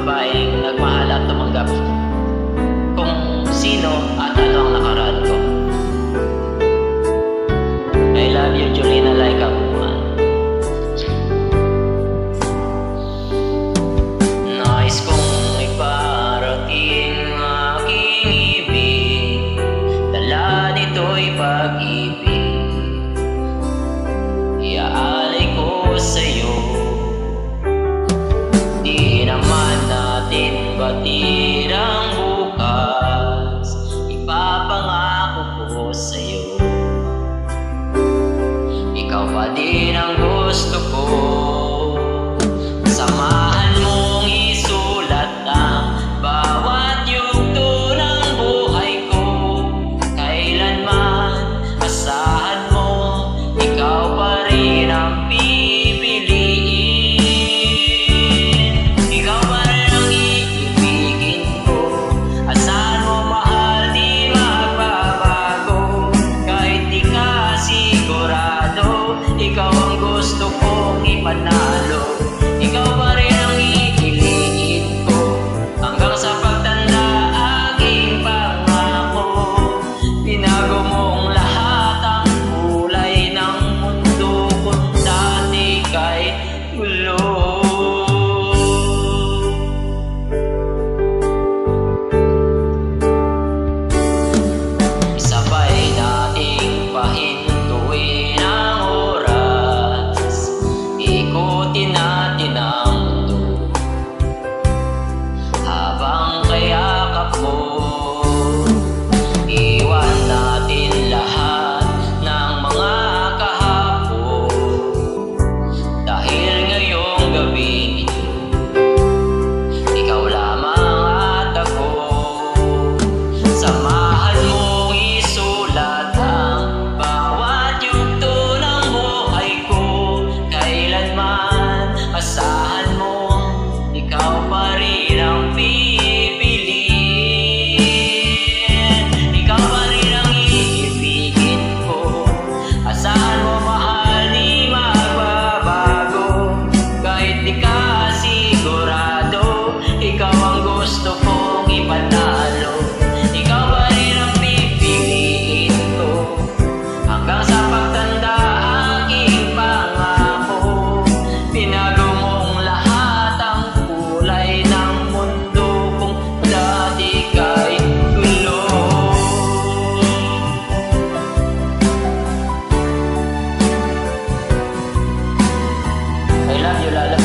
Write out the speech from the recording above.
babaeng nagmahal at tumanggap kung sino at ano ang nakaraan ko. I love you, Julina Laika Buwan. Nais kong iparating aking ibig, dala nito'y pag-ibig, iaalay ko sa'yo. Di naman natin batid ang bukas, ipapangako ko sa'yo. Ikaw pa din ang gusto ko, samahan mong isulat ang bawat yugto ng buhay ko. Kailanman asahan mo, ikaw pa rin ang pipiliin. Ikaw pa rin ang iibigin ko, asahan mo mahal, di magbabago. Kahit di ka sigurado, ikaw ang gusto kong ipanalo. Ikaw pa rin ang iiliin ko, hanggang sa pagtanda aking pangako. Tinago mong lahat ang kulay ng mundo kung dati kay gulo. Sabay nating pahintuin ang oras, ikutin natin ang mundo, habang kayakap mo. Iwan natin lahat ng mga kahapon, dahil ngayong gabi ito, ikaw lamang at ako. Samahan mong isulat ang bawat yugto ng buhay ko. Kailanman asahan mo, ikaw pa rin ang pipiliin. Ikaw pa rin ang iibigin ko, asahan mo mahal, di magbabago. Kahit di ka sigurado, ikaw ang gusto kong ipanalo. Ikaw pa rin ang pipiliin ko, hanggang sa pagtanda aking pangako. Pinago mong lahat ang kulay ng mundo kung dati kay gulo. I love you, Lala.